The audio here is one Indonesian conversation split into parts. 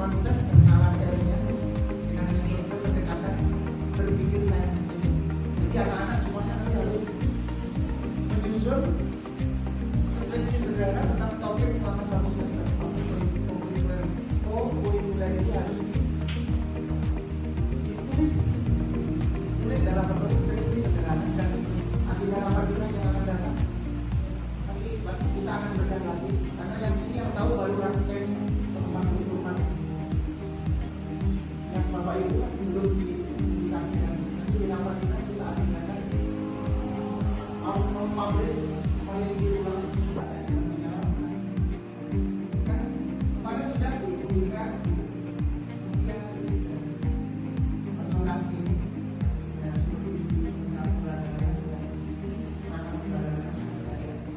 konsep pengenalan teorinya dengan mencoba pendekatan berpikir sains. Jadi anak-anak semuanya nanti harus menyusun skripsi sederhana tentang topik selama 1 semester. Popularity harus ditulis dalam bentuk skripsi sederhana dan nanti dalam rapimnas yang akan datang nanti kita akan berganti lagi karena yang ini yang tahu baru ranking teman-teman itu masih yang bapak ibu kan belum dikasihkan. Nanti di dalam rapimnas kita akan publish oleh ulang kan kemarin sudah diberikan yang presentasi ya supervisi tentang pelajarannya sudah rangka pelajarannya sudah saya lihat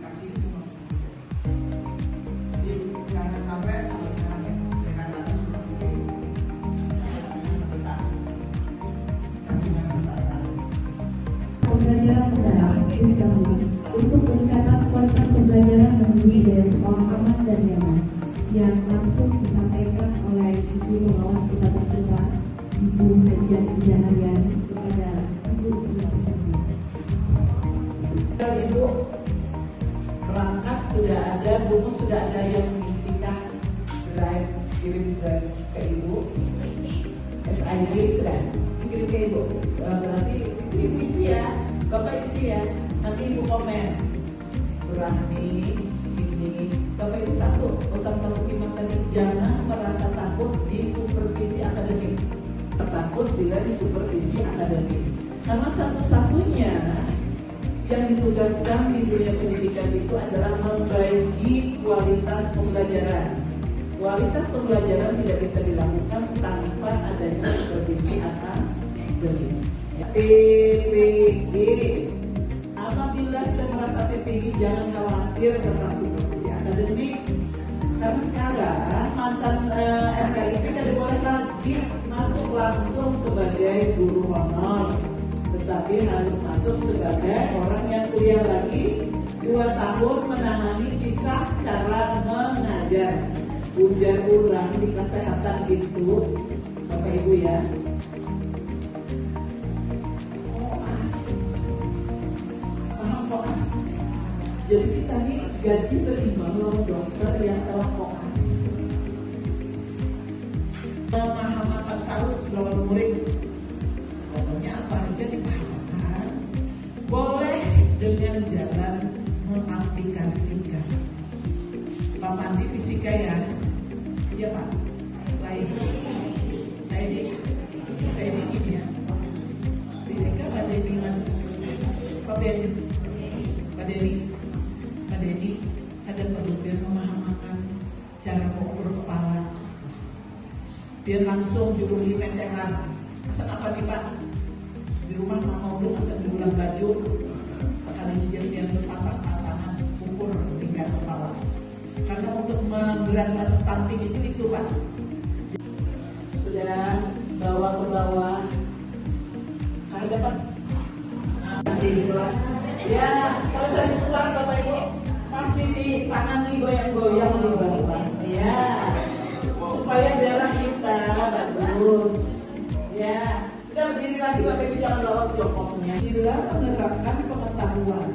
kasih semua. Jadi jangan sampai kalau sekarang dengan data supervisi pembelajaran mendalam lebih dahulu untuk peningkatan kualitas pembelajaran dan budaya sekolah aman dan nyaman yang langsung disampaikan oleh Ibu Pengawas Kita Tercinta Ibu Haja Injahariani kepada Ibu Presiden. Ibu perangkat sudah ada, rumus sudah ada yang mengisikan drive, kirim drive ke Ibu. SID sudah dikirim ke Ibu. Berarti Ibu isi ya, Bapak isi ya. Nanti Ibu komen. Berani ini. Bapak Ibu satu pesan masuk iman tadi, jangan merasa takut di supervisi akademik. Takut bila di supervisi akademik. Karena satu-satunya yang ditugaskan di dunia pendidikan itu adalah memperbaiki kualitas pembelajaran. Kualitas pembelajaran tidak bisa dilakukan tanpa adanya supervisi akademik. PPG, apabila sudah merasa PPG jangan khawatir tentang supervisi akademik. Karena sekarang mantan FKIP tidak boleh lagi masuk langsung sebagai guru honor, tetapi harus masuk sebagai orang yang kuliah lagi 2 tahun menangani kisah cara mengajar. Ujar ulang di kesehatan itu, Bapak Ibu ya. Koas. Jadi kita ini gaji berimbang loh dokter yang telah koas. Pemahaman harus lawan murid. Pokoknya apa aja dipahami. Boleh dengan jalan mengaplikasikan. Pak Mandi fisika ya. Iya Pak. Lain. Lain ini ya. Fisika Pak Denny Pak Denny ada perlu biar memahamkan cara mengukur kepala. Biar langsung juru beli mentelan. Masak apa nih Pak? Di rumah mau dulu masak diulang baju. Sekali biar pasang-pasangan ukur tingkat kepala. Karena untuk memberantas stunting itu Pak. Sudah bawa ke bawah. Ada Pak. Nanti di kelas. Ya, kalau saya pulang Bapak Ibu masih ditangani goyang-goyang di bawah. Ya, supaya darah kita bagus. Ya, kita berdiri lagi Bapak Ibu, jangan lolos jongkoknya. Bila menerapkan pengetahuan,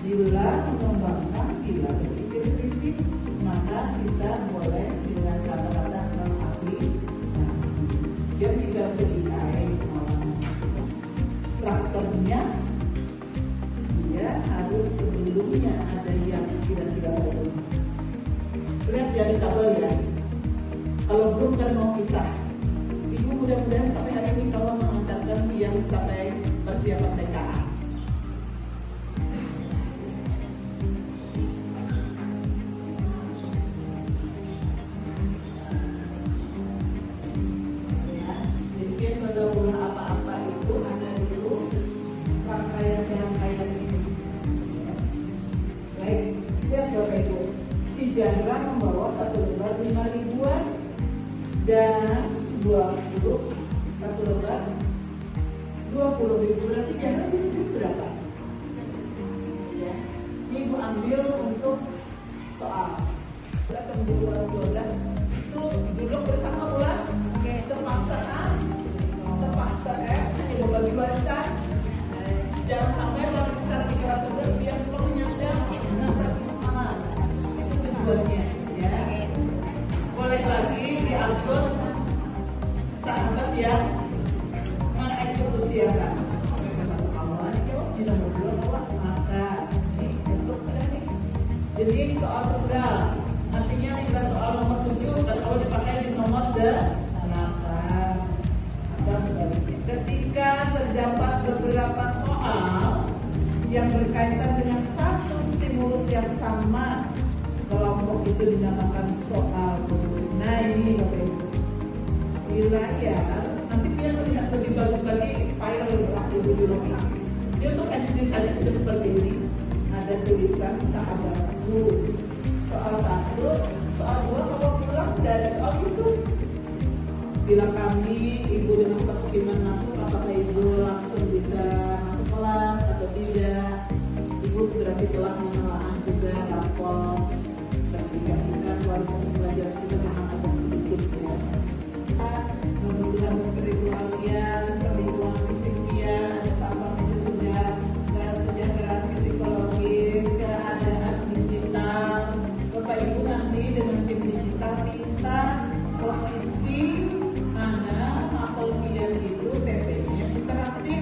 bila mengembangkan, bila berpikir kritis, maka kita boleh dengan kata-kata mengaplikasi. Yang kita beri semalam. Strukturnya dia harus sebelumnya ada yang tidak betul. Lihat dari tabel ya. Kalau belum kan mau pisah. Ibu mudah-mudahan sampai hari ini kalau mengantarkan yang sampai persiapan TKA. Sejarah membawa 1 lembar 5 ribuan dan 20 1 lembar 20 ribu, berarti jangan di situ berapa? Ya, ini ambil untuk soal. Kelas 12 itu duduk bersama bulan. Oke, sepaksa A, sepaksa F, hanya berbagi barisan. Jangan sampai barisan di kelas 11 biar belum menyandang habis malam. Itu tujuannya, ya. Boleh lagi diatur sahabat yang mengeksekusikan. Satu kawan jawab, tidak mau jawab, maka ini untuk sudah nih. Jadi soal tunggal, artinya ini soal nomor 7 dan kalau dipakai di nomor 8. Atau sebaliknya. Ketika terdapat beberapa soal yang berkaitan dengan satu stimulus yang sama, kelompok itu dinamakan soal. Nah ini Bapak Ibu, di layar nanti biar melihat lebih bagus lagi file waktu dulu. Dia untuk SD saja sudah seperti ini. Ada tulisan sahabatku. Soal 1, soal 2 kalau pulang dari soal itu. Bila kami ibu dengan Paskiman masuk, apakah ibu langsung bisa masuk kelas atau tidak? Ibu berarti telah menelaah juga rapor. Ketika kita kualitas pelajaran kita memang agak sedikit ya. Kebutuhan spiritualian, kebutuhan fisiknya, ada sampahnya sudah, kesejahteraan psikologis, keadaan digital. Bapak Ibu nanti dengan tim digital minta posisi mana apalgian itu TP-nya interaktif,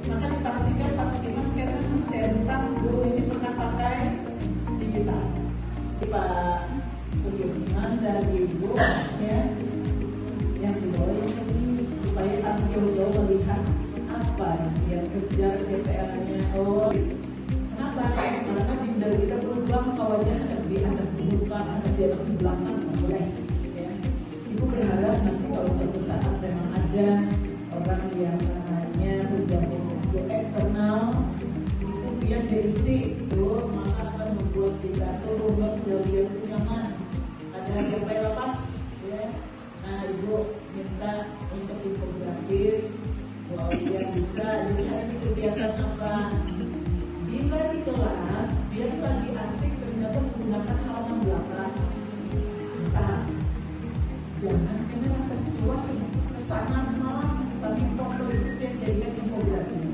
maka dipastikan Paskiman karena mencetak guru ini pernah pakai digital. Pak Sudirman dan Ibu ya, yang dibawa ini supaya kami jauh-jauh melihat apa yang kejar DPR-nya. Oh, kenapa? Karena Dinda kita berubah kawannya ada di atas buka, ada di atas belakang, boleh. Ya. Ibu berharap nanti kalau suatu saat memang ada orang yang hanya bergabung untuk eksternal, itu biar diisi itu, maka akan membuat kita tuh rumah jauh nyaman. Ada yang lepas, ya. Nah, Ibu minta untuk infografis, bahwa dia bisa. Jadi ini kegiatan apa? Bila di kelas, biar lagi asik ternyata menggunakan halaman belakang. Bisa. Jangan kena rasa sesuatu kesana semalam, tapi foto itu yang jadikan infografis.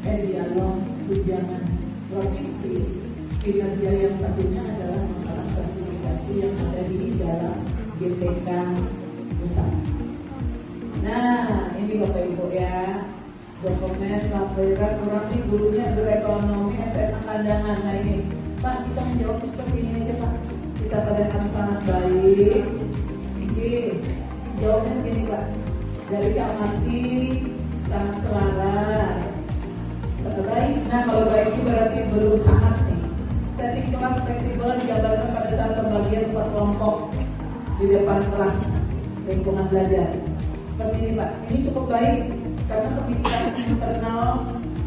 Dialog tunjangan provinsi. Kinerja yang satunya adalah masalah sertifikasi yang ada di dalam GTK pusat. Nah, ini Bapak Ibu ya, dokumen laporan orang ini gurunya berekonomi SMA Kandangan. Nah ini, Pak, kita menjawab seperti ini aja Pak. Kita pada sangat baik. Ini jawabnya begini Pak. Dari amati sangat selaras. Baik. Nah kalau baik itu berarti belum sangat nih. Setting kelas fleksibel dijabarkan pada saat pembagian per kelompok di depan kelas lingkungan belajar. Seperti ini Pak, ini cukup baik karena kebijakan internal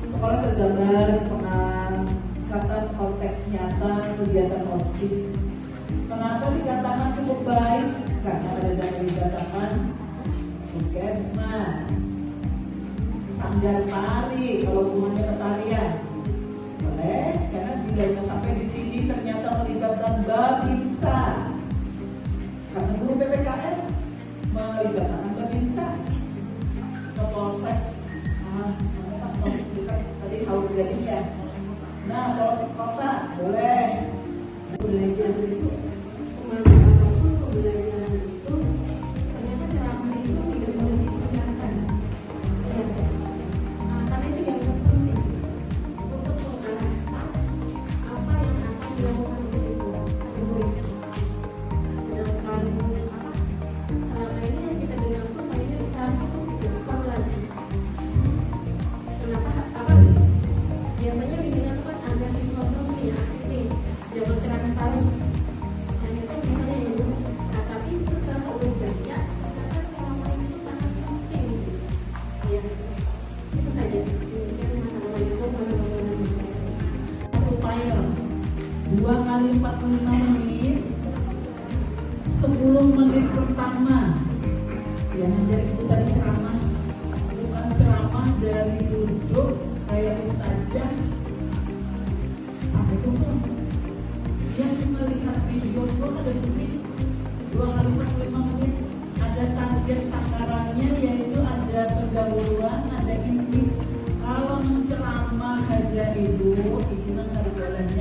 sekolah tergambar pengangkatan konteks nyata kegiatan OSIS. Kenapa dikatakan cukup baik? Karena ada data dikatakan puskesmas, sanggar tari kalau hubungannya ke tarian. Boleh, karena bila sampai di sini ternyata melibatkan Babinsa. Karena guru PPKN melibatkan Babinsa. Ke Polsek, tadi tahu dari ya. Nah, Polsek kota boleh. Belajar itu semangat apapun pembelajaran itu ternyata ceramah itu tidak boleh ditinggalkan. Karena itu yang penting untuk mengarahkan apa yang akan dilakukan oleh siswa atau murid. Sedangkan selama ini yang kita dengar tuh kayaknya bicara itu tidak perlu lagi. Kenapa? Biasanya didengar kan ada siswa terus nih aktif, jangan ceramah terus. Dan itu misalnya itu. Nah, tapi setelah udah baca, ternyata ceramah itu sangat penting. Ya, itu saja. Demikian Assalamualaikum warahmatullahi wabarakatuh. File 2 kali 45 menit 10 menit pertama ya, jadi itu tadi ceramah, bukan ceramah dari duduk kayak ustazah sampai itu tuh yang melihat video itu ada duit 2 kali 45 menit, ada target takarannya, yaitu ada pendahuluan, ada inti. Kalau menceramah aja ibu, itu kan harganya